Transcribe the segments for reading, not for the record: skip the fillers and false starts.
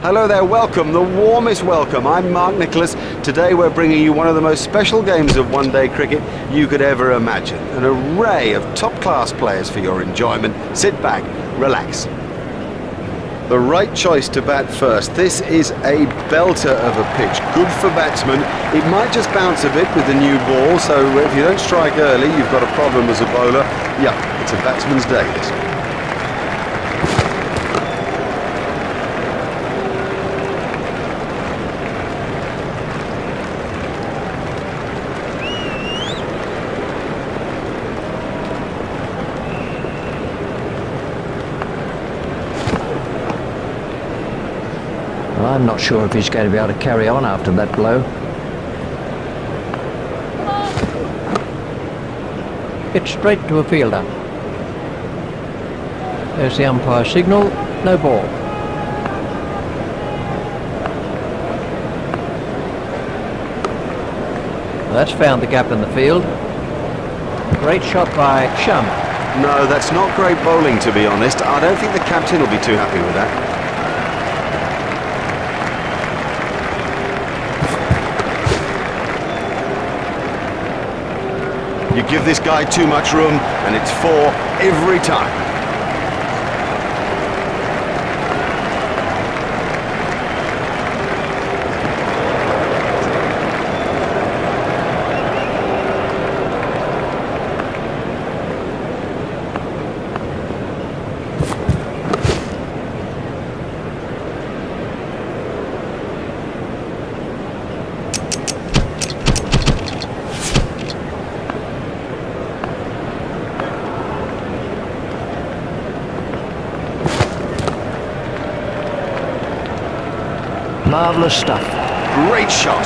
Hello there, welcome, the warmest welcome. I'm Mark Nicholas. Today we're bringing you one of the most special games of one-day cricket you could ever imagine. An array of top-class players for your enjoyment. Sit back, relax. The right choice to bat first. This is a belter of a pitch, good for batsmen. It might just bounce a bit with the new ball, so if you don't strike early, you've got a problem as a bowler. Yeah, it's a batsman's day, this. I'm not sure if he's going to be able to carry on after that blow. It's straight to a fielder. There's the umpire signal, no ball. That's found the gap in the field. Great shot by Shum. No, that's not great bowling, to be honest. I don't think the captain will be too happy with that. You give this guy too much room, and it's 4 every time. Marvellous stuff. Great shot.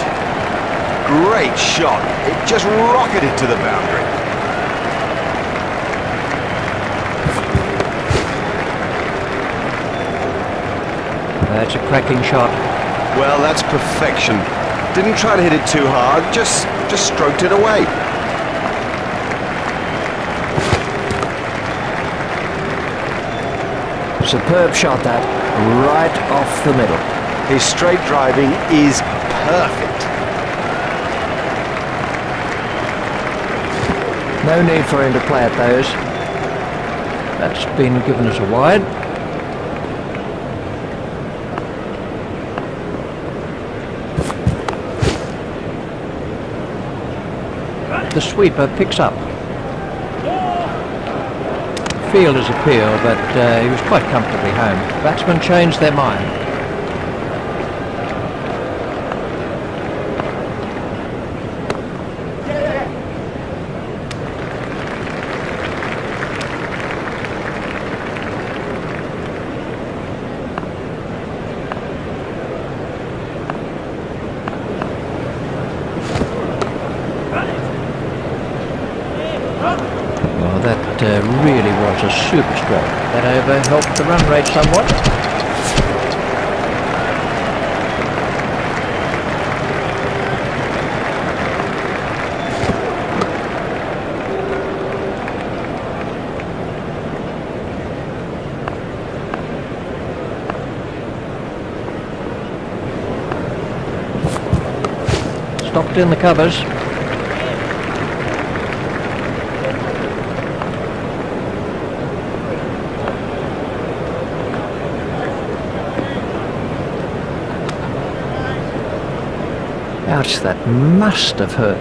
Great shot. It just rocketed to the boundary. That's a cracking shot. Well, that's perfection. Didn't try to hit it too hard, just stroked it away. Superb shot that, right off the middle. His straight driving is perfect. No need for him to play at those. That's been given as a wide. The sweeper picks up. Fielders appeal, but he was quite comfortably home. Batsmen changed their mind. Well, that really was a super stroke. That over helped the run rate somewhat. Stopped in the covers. Ouch, that must have hurt.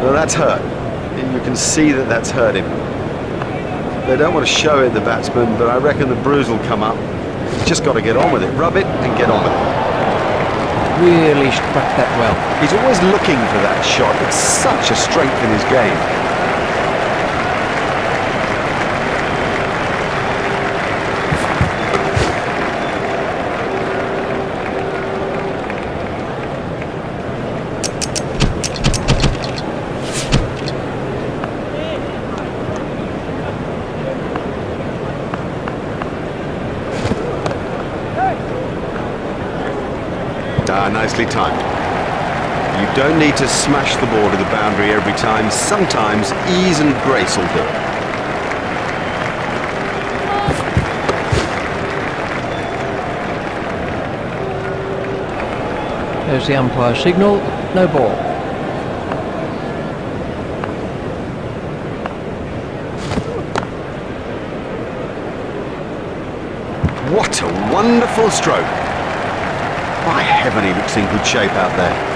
Well, that's hurt. You can see that that's hurt him. They don't want to show it, the batsman, but I reckon the bruise will come up. He's just got to get on with it. Rub it and get on with it. Really struck that well. He's always looking for that shot. It's such a strength in his game. Nicely timed. You don't need to smash the ball to the boundary every time. Sometimes ease and grace will do it. There's the umpire signal, no ball. What a wonderful stroke. By heaven, he looks in good shape out there.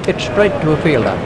It's straight to a fielder.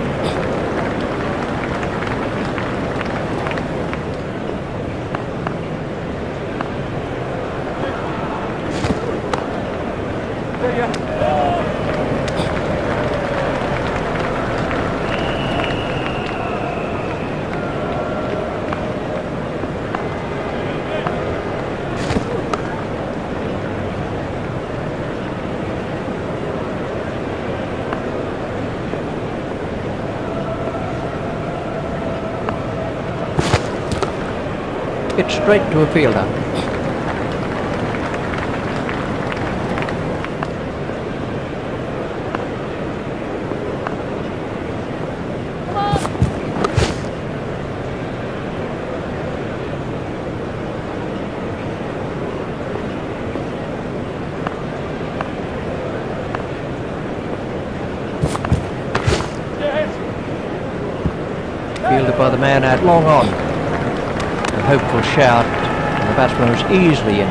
It's straight to a fielder. Fielded by the man out long on. Hopeful shout, and the batsman was easily in.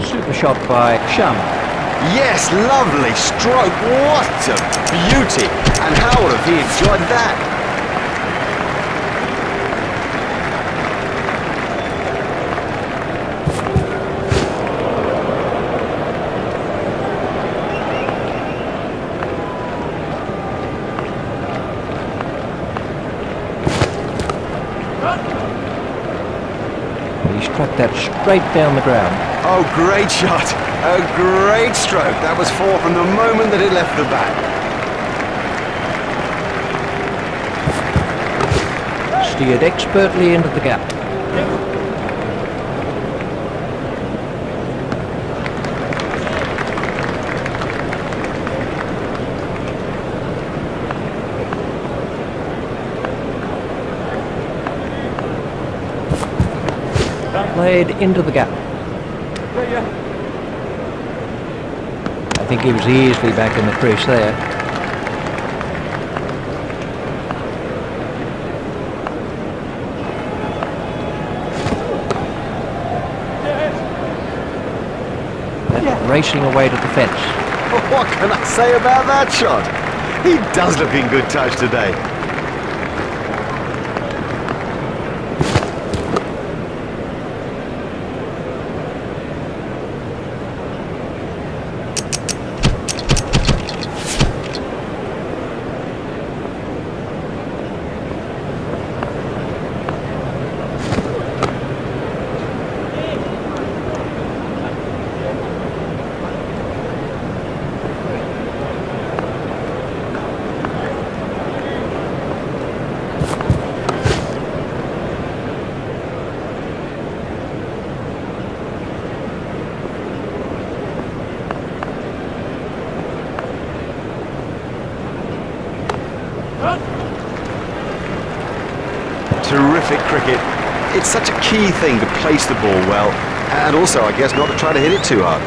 Super shot by Shum. Yes, lovely stroke. What a beauty. And how would have he enjoyed that? He struck that straight down the ground. Oh, great shot. A great stroke. That was four from the moment that it left the bat. Steered expertly into the gap. Played into the gap. I think he was easily back in the crease there. Racing away to the fence. What can I say about that shot? He does look in good touch today. Terrific cricket. It's such a key thing to place the ball well, and also, I guess, not to try to hit it too hard.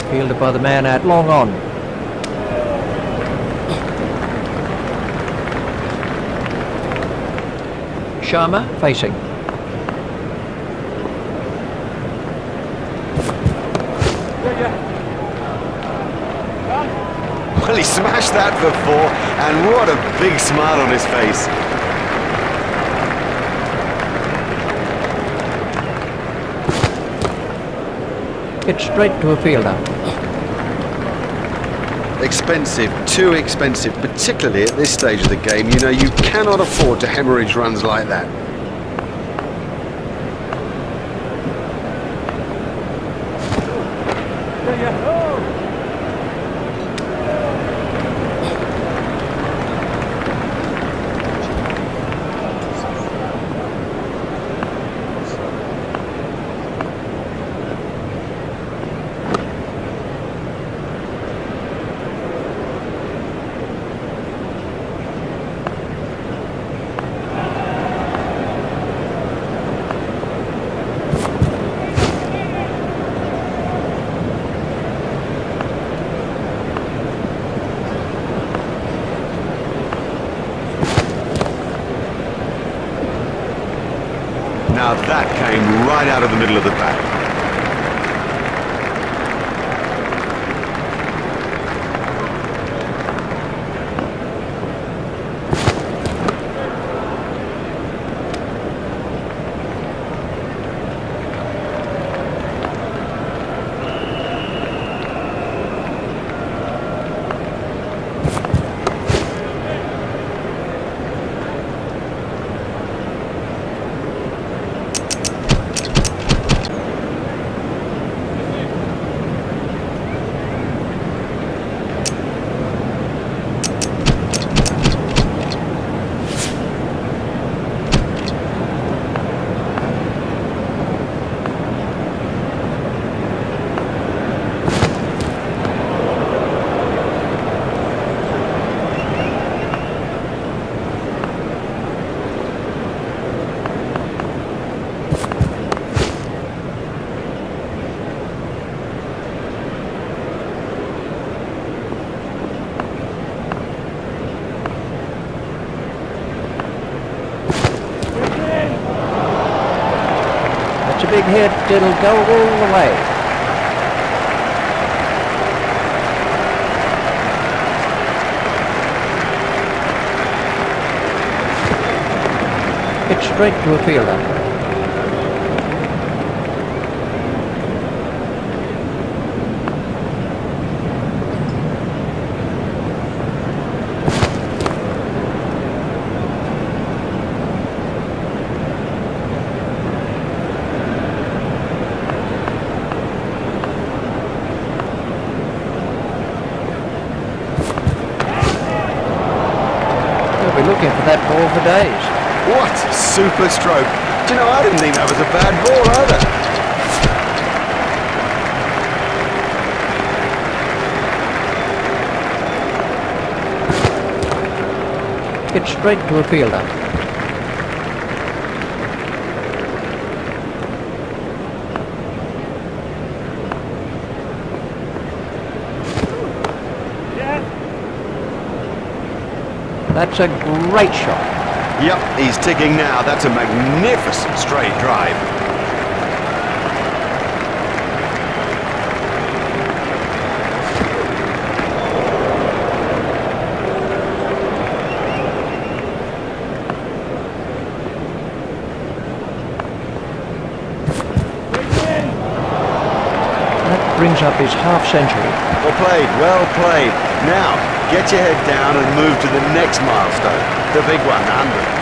Fielded by the man out long on. Sharma facing. Well, he smashed that for 4, and what a big smile on his face. Hit straight to a fielder. Expensive, too expensive, particularly at this stage of the game. You know, you cannot afford to hemorrhage runs like that. Now that came right out of the middle of the bat. It's a big hit, it'll go all the way. Hit straight to a fielder. We're looking for that ball for days. What super stroke. Do you know, I didn't think that was a bad ball either. Hit straight to a fielder. That's a great shot. Yep, he's ticking now. That's a magnificent straight drive. That brings up his half century. Well played, well played. Now, get your head down and move to the next milestone, the big one, 100.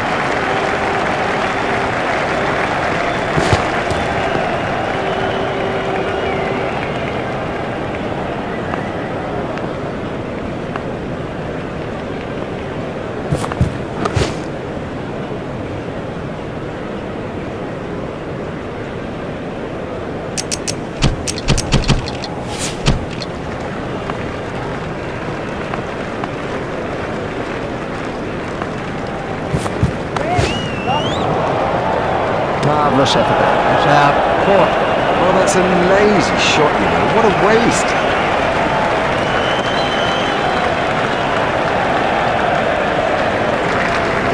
Marvellous effort. It's out. Caught. Well, that's a lazy shot, you know. What a waste.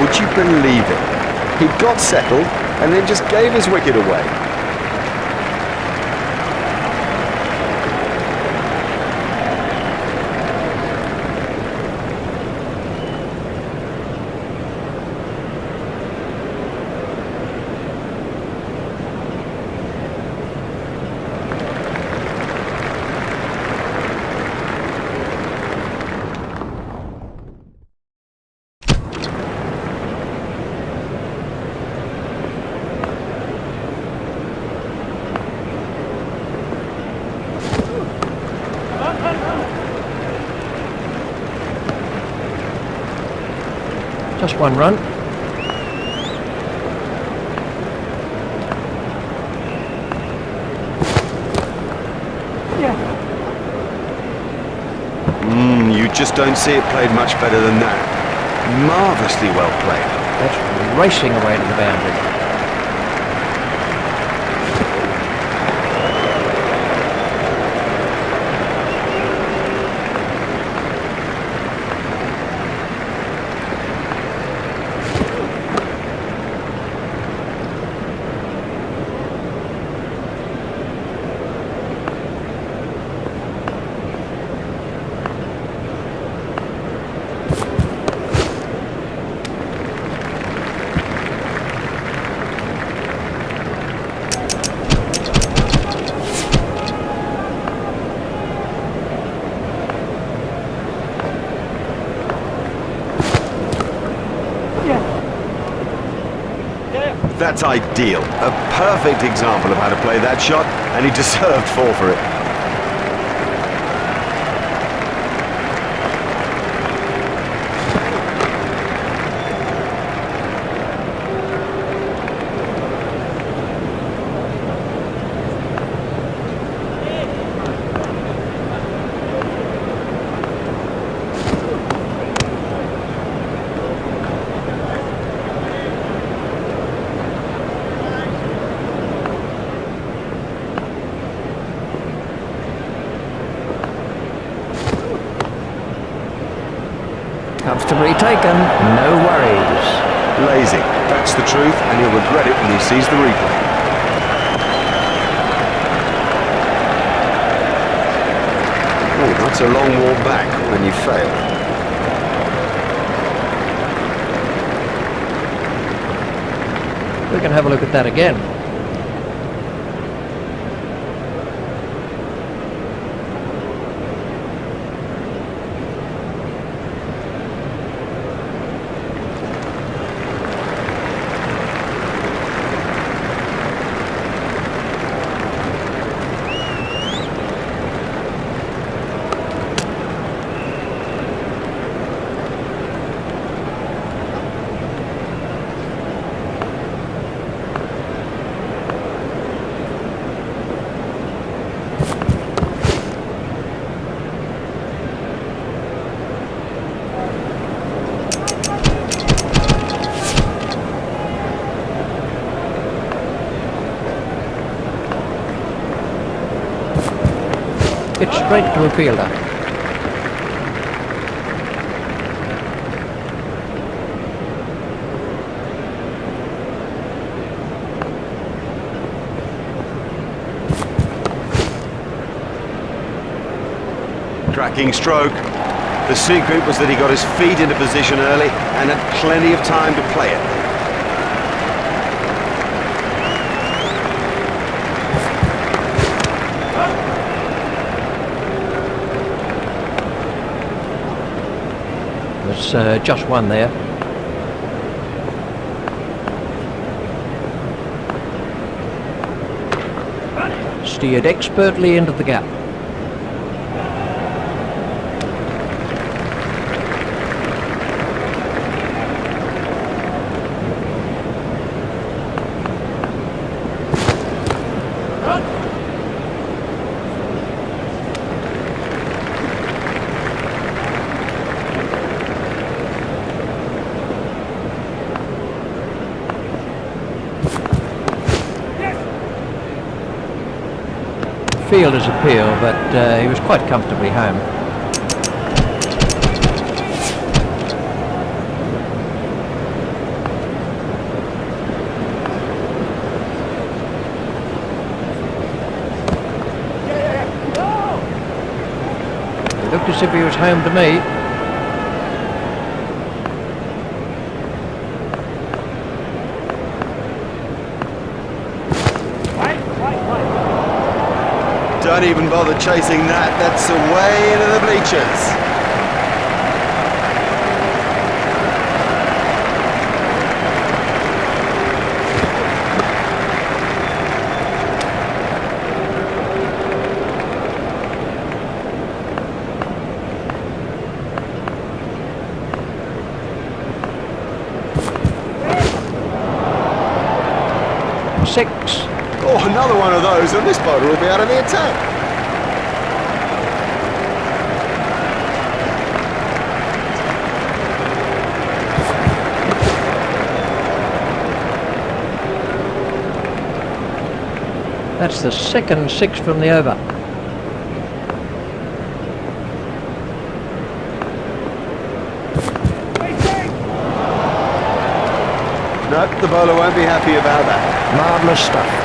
Would you believe it? He got settled and then just gave his wicket away. Just one run. You just don't see it played much better than that. Marvellously well played. That's racing away to the boundary. That's ideal. A perfect example of how to play that shot, and he deserved 4 for it. Comfortably taken, no worries. Lazy, that's the truth, and he'll regret it when he sees the replay. Oh, that's a long walk back when you fail. We can have a look at that again. It's straight to a fielder. Cracking stroke. The secret was that he got his feet into position early and had plenty of time to play it. There's just one there. Steered expertly into the gap. fielder's appeal, but he was quite comfortably home. It looked as if he was home to me. Don't even bother chasing that. That's away into the bleachers. Six. Oh, another one of those, and this bowler will be out of the attack. That's the second six from the over. Nope, the bowler won't be happy about that. Marvellous stuff.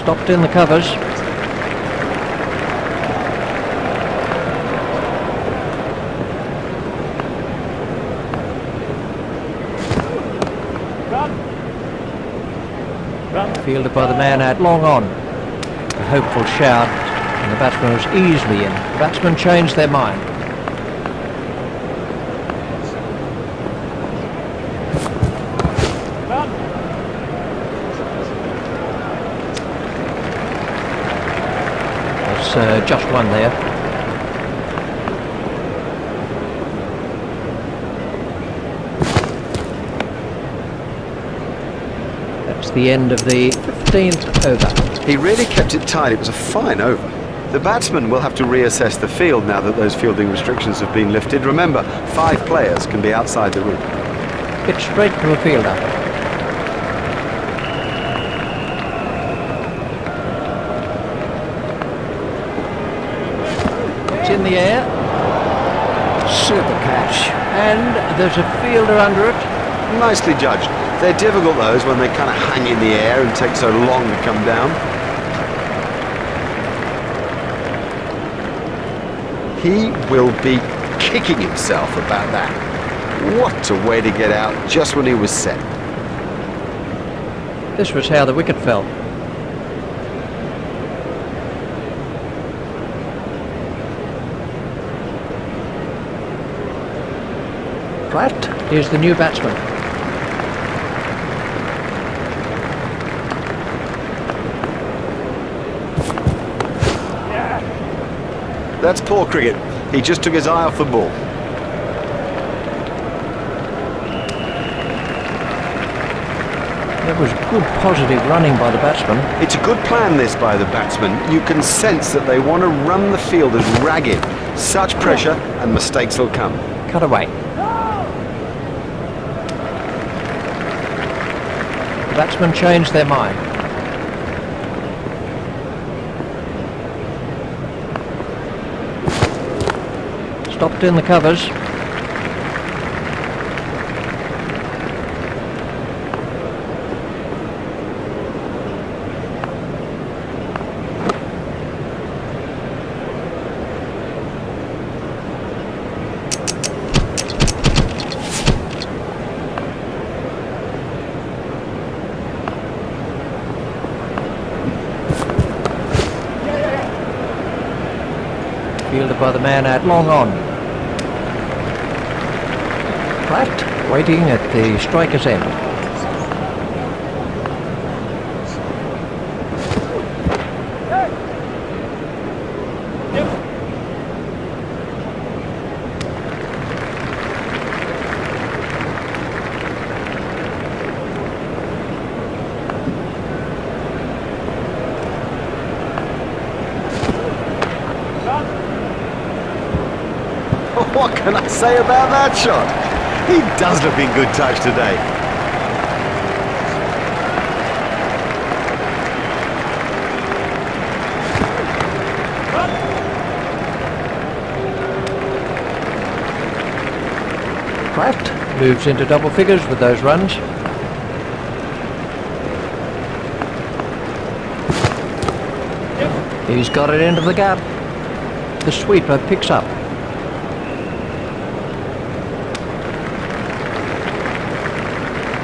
Stopped in the covers. Fielded by the man out long on. A hopeful shout, and the batsman was easily in. The batsmen changed their mind. Just one there. That's the end of the 15th over. He really kept it tight. It was a fine over. The batsman will have to reassess the field now that those fielding restrictions have been lifted. Remember, 5 players can be outside the room. Hit straight from a fielder. In the air, super catch, and there's a fielder under it. Nicely judged. They're difficult those when they kind of hang in the air and take so long to come down. He will be kicking himself about that. What a way to get out just when he was set. This was how the wicket fell. Flat. Here's the new batsman. That's poor cricket. He just took his eye off the ball. That was good positive running by the batsman. It's a good plan this by the batsman. You can sense that they want to run the fielders ragged. Such pressure and mistakes will come. Cut away. The batsmen changed their mind. Stopped in the covers. Fielded by the man out long on. Flat, waiting at the striker's end. say about that shot? He does look in good touch today. Kraft moves into double figures with those runs. He's got it into the gap. The sweeper picks up.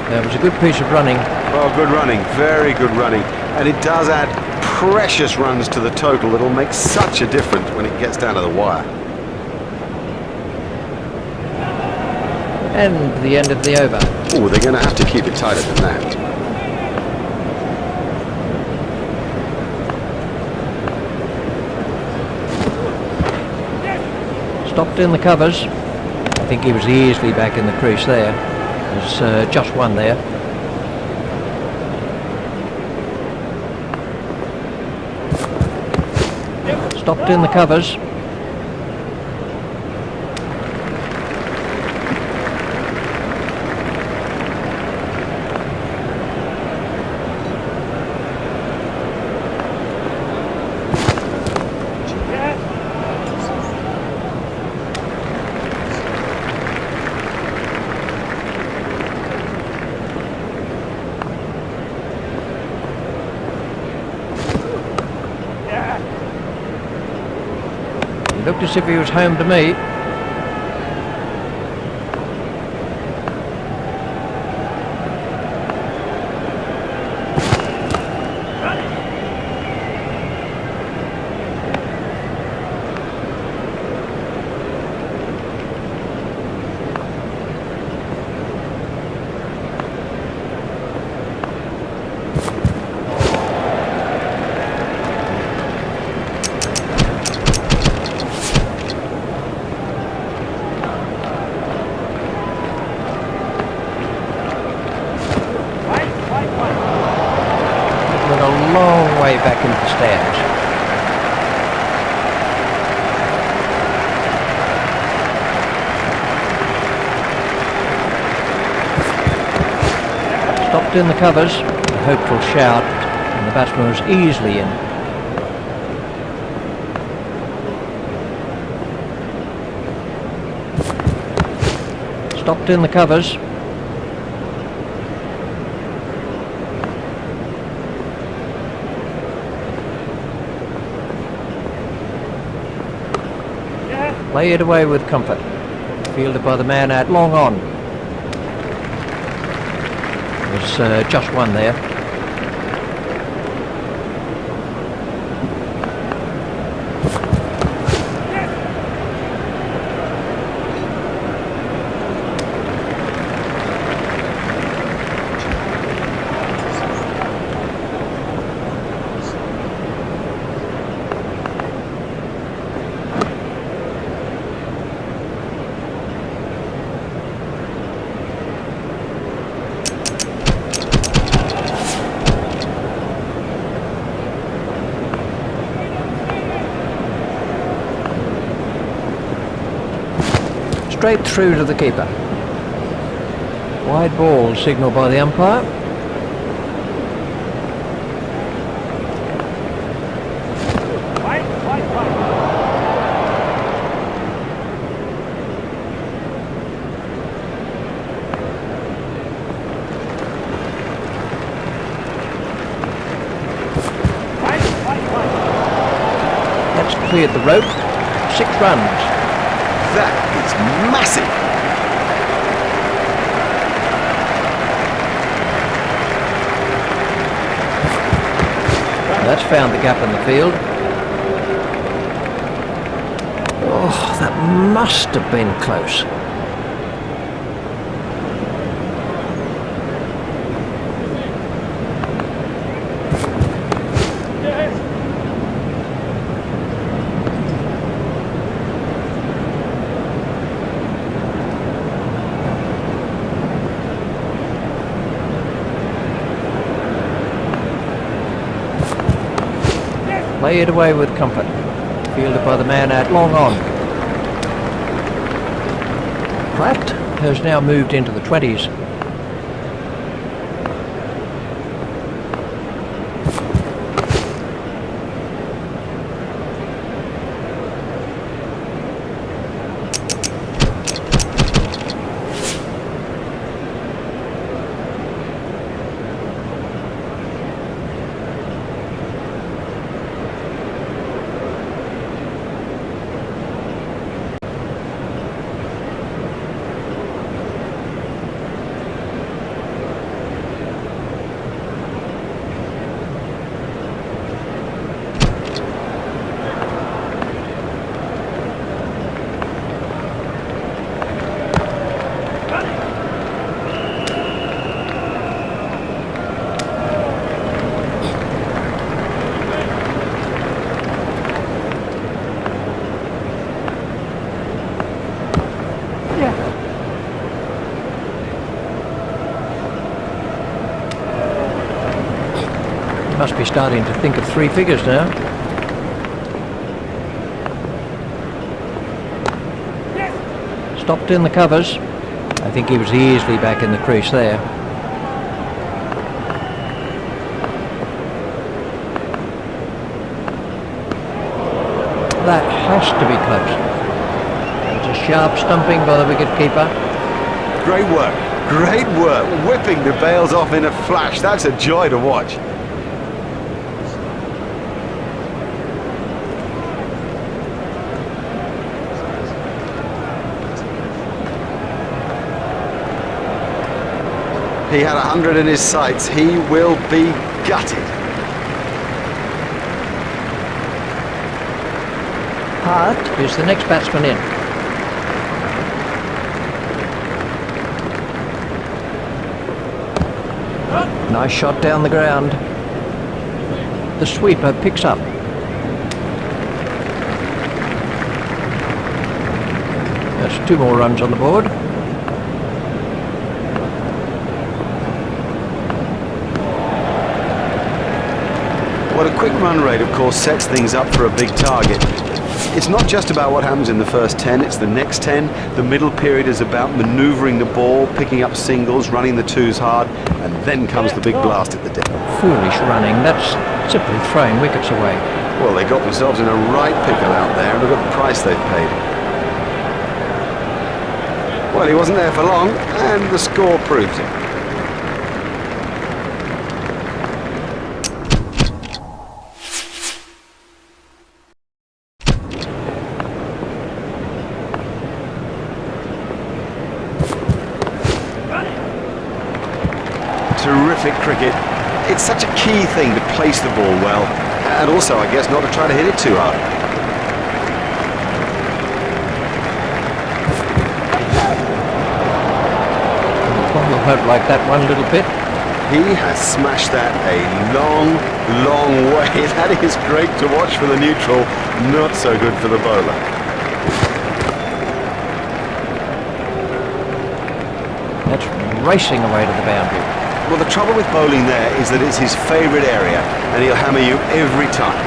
That was a good piece of running. Oh, good running, very good running. And it does add precious runs to the total that'll make such a difference when it gets down to the wire. And the end of the over. Oh, they're going to have to keep it tighter than that. Stopped in the covers. I think he was easily back in the crease there. There's just one there. Stopped in the covers. Looked as if he was home to me. Went a long way back into the stands. Stopped in the covers, a hopeful shout, and the batsman was easily in. Stopped in the covers. Play it away with comfort. Fielded by the man out long on. There's just one there. Straight through to the keeper. Wide ball signalled by the umpire. That's cleared the rope. 6 runs. That is massive. That's found the gap in the field. Oh, that must have been close. Play it away with comfort. Fielded by the man out long on. Flat has now moved into the 20s. Must be starting to think of three figures now. Stopped in the covers. I think he was easily back in the crease there. That has to be close. It's a sharp stumping by the wicketkeeper. Great work, great work. Whipping the bails off in a flash. That's a joy to watch. He had 100 in his sights. He will be gutted. Hart is the next batsman in. Nice shot down the ground. The sweeper picks up. That's 2 more runs on the board. Well, a quick run rate, of course, sets things up for a big target. It's not just about what happens in the first 10, it's the next 10. The middle period is about manoeuvring the ball, picking up singles, running the twos hard, and then comes the big blast at the deck. Foolish running, that's simply throwing wickets away. Well, they got themselves in a right pickle out there, and look at the price they've paid. Well, he wasn't there for long, and the score proves it. Terrific cricket. It's such a key thing to place the ball well, and also, I guess, not to try to hit it too hard. I hope like that one little bit. He has smashed that a long, long way. That is great to watch for the neutral, not so good for the bowler. That's racing away to the boundary. Well, the trouble with bowling there is that it's his favourite area, and he'll hammer you every time.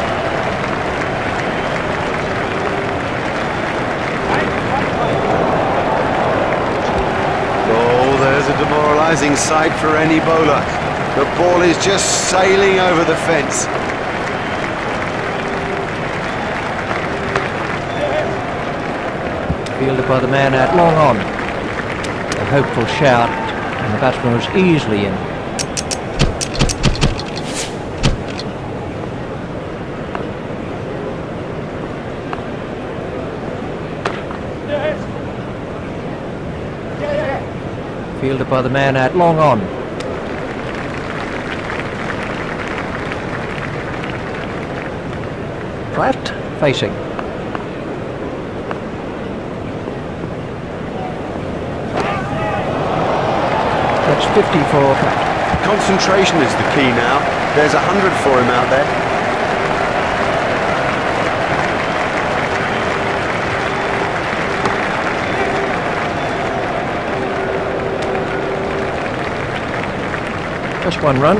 Oh, there's a demoralising sight for any bowler. The ball is just sailing over the fence. Fielded by the man out long on. A hopeful shout, and the batsman was easily in. Fielded by the man out long on. Flat, facing. That's 50 for Flat. Concentration is the key now. There's 100 for him out there. Just one run.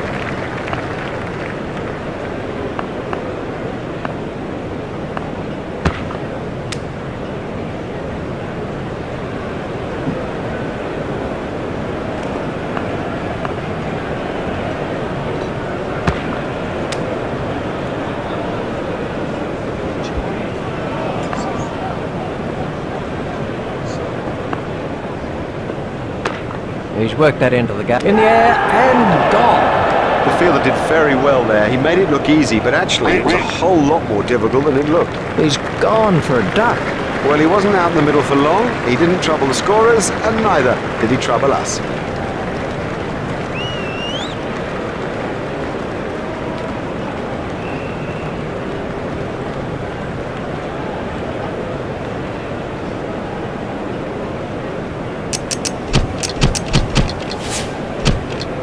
He's worked that into the gap. In the air and gone. The fielder did very well there. He made it look easy, but actually it was a whole lot more difficult than it looked. He's gone for a duck. Well, he wasn't out in the middle for long. He didn't trouble the scorers, and neither did he trouble us.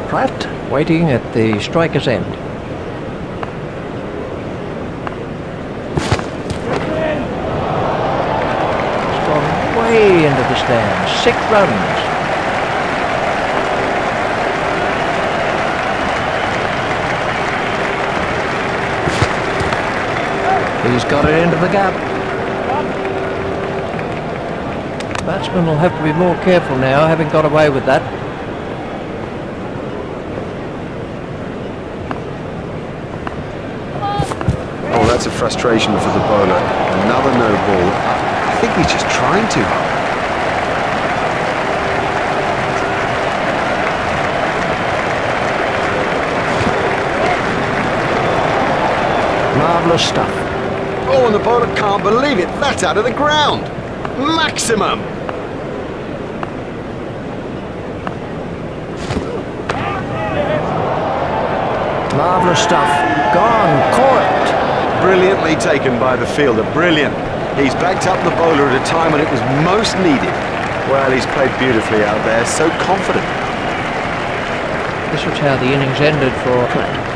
Pratt waiting at the striker's end. It's gone way into the stands. 6 runs. He's got it into the gap. Batsman will have to be more careful now, having got away with that. Oh, that's a frustration for the bowler. Another no ball. I think he's just trying too hard. Marvellous stuff. Oh, and the bowler can't believe it. That's out of the ground. Maximum. Marvellous stuff. Gone. Caught. Brilliantly taken by the fielder. Brilliant. He's backed up the bowler at a time when it was most needed. Well, he's played beautifully out there. So confident. This was how the innings ended for Pratt.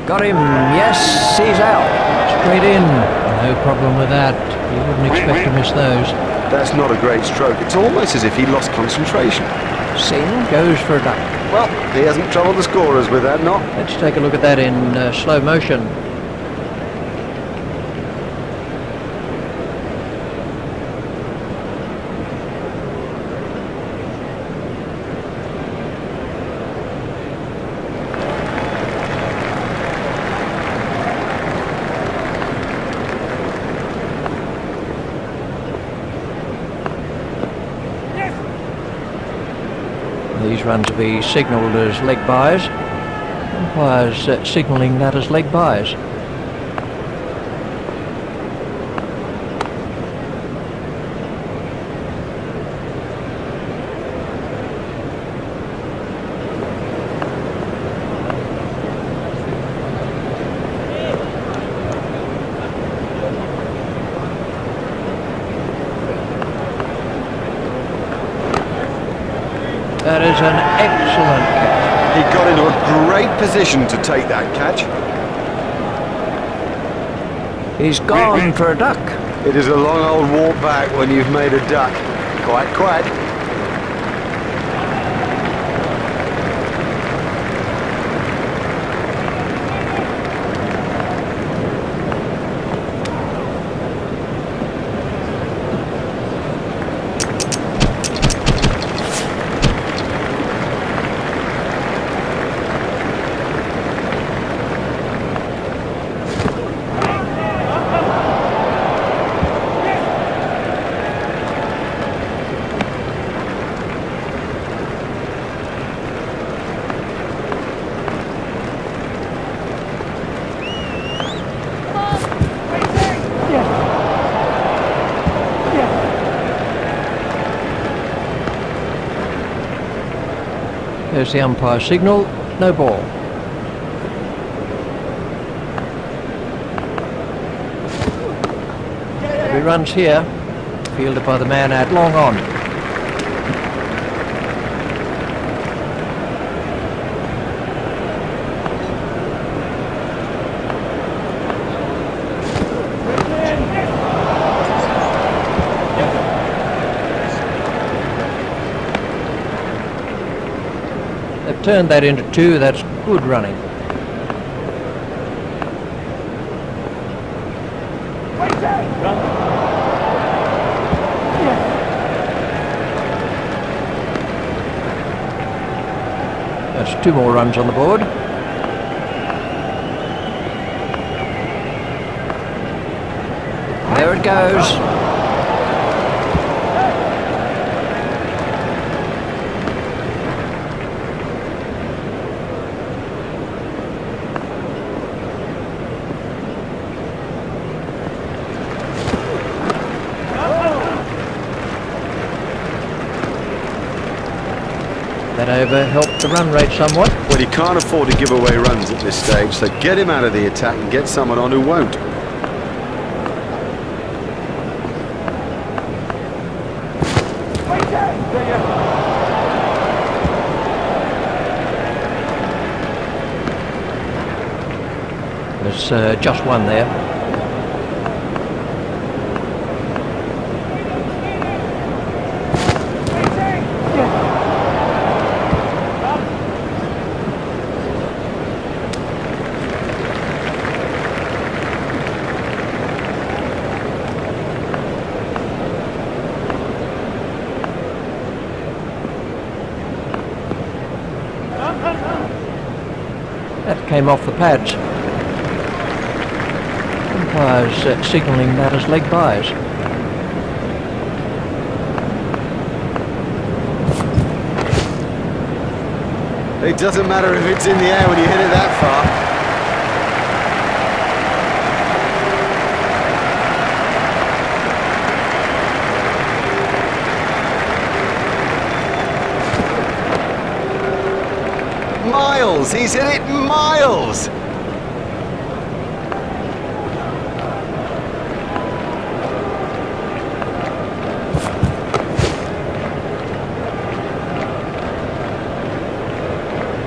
Got him, yes, he's out. Straight in, no problem with that. You wouldn't expect to miss those. That's not a great stroke. It's almost as if he lost concentration. Singh goes for a duck. Well, he hasn't troubled the scorers with that, not. Let's take a look at that in slow motion. These runs will be signalled as leg byes. Umpires signalling that as leg byes. That is an excellent catch. He got into a great position to take that catch. He's gone for a duck. It is a long old walk back when you've made a duck. Quite, quite. There's the umpire signal, no ball. He runs here, fielded by the man at long on. turned that into 2, that's good running. That's 2 more runs on the board. There it goes. That over helped the run rate somewhat. Well, you can't afford to give away runs at this stage, so get him out of the attack and get someone on who won't. There's just one there. That came off the pads. Umpires signalling that as leg byes. It doesn't matter if it's in the air when you hit it that far. Miles! He's hit it miles!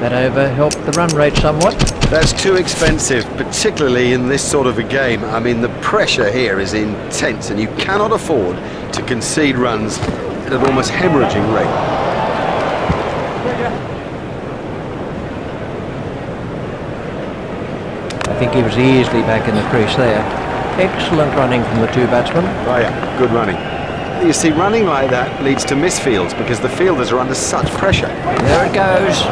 That over helped the run rate somewhat. That's too expensive, particularly in this sort of a game. I mean, the pressure here is intense, and you cannot afford to concede runs at an almost hemorrhaging rate. I think he was easily back in the crease there. Excellent running from the 2 batsmen. Oh yeah, good running. You see, running like that leads to misfields because the fielders are under such pressure. There it goes.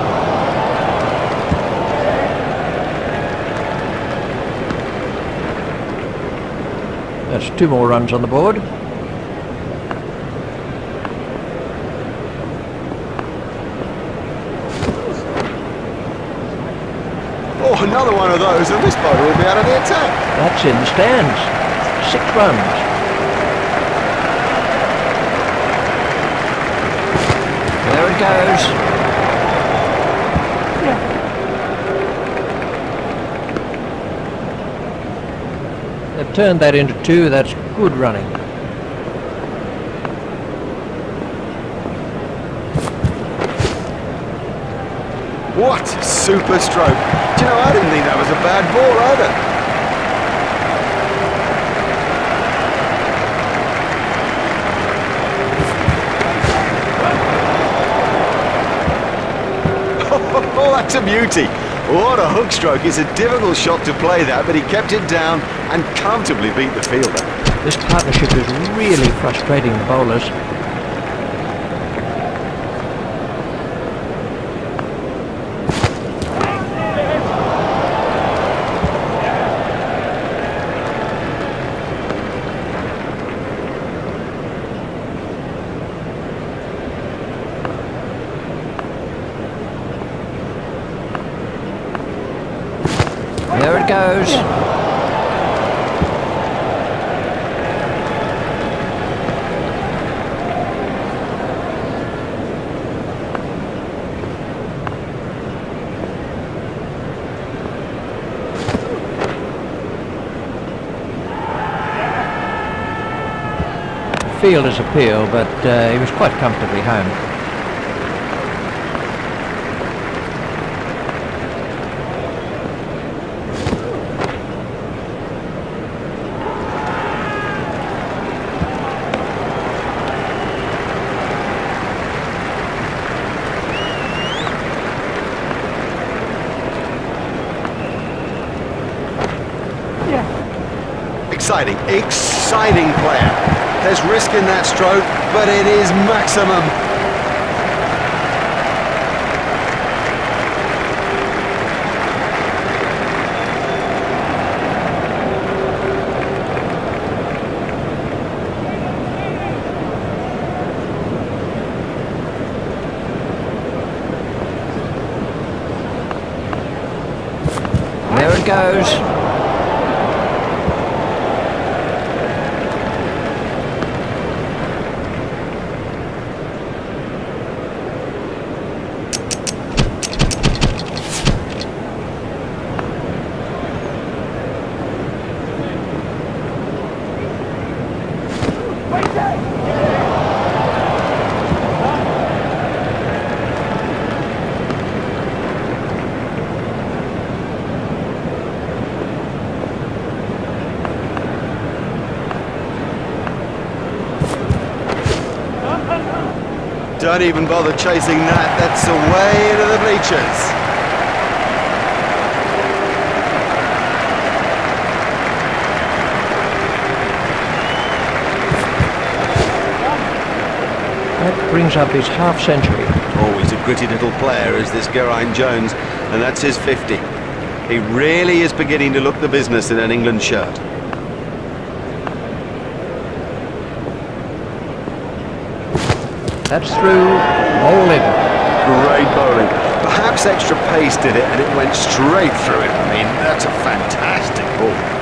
That's 2 more runs on the board. Oh, another one of those, and this bowler will be out of the attack. That's in the stands. 6 runs. There it goes. They've turned that into 2, that's good running. What super stroke. Do you know, I didn't think that was a bad ball either. Oh, that's a beauty. What a hook stroke. It's a difficult shot to play that, but he kept it down and comfortably beat the fielder. This partnership is really frustrating the bowlers. There it goes. Fielder's appeal, but he was quite comfortably home. exciting, exciting player. There's risk in that stroke, but it is maximum. There it goes. Don't even bother chasing that. That's away into the bleachers. That brings up his half century. Oh, he's a gritty little player, is this Geraint Jones, and that's his 50. He really is beginning to look the business in an England shirt. That's through, all in. Great bowling. Perhaps extra pace did it and it went straight through it. I mean, that's a fantastic ball.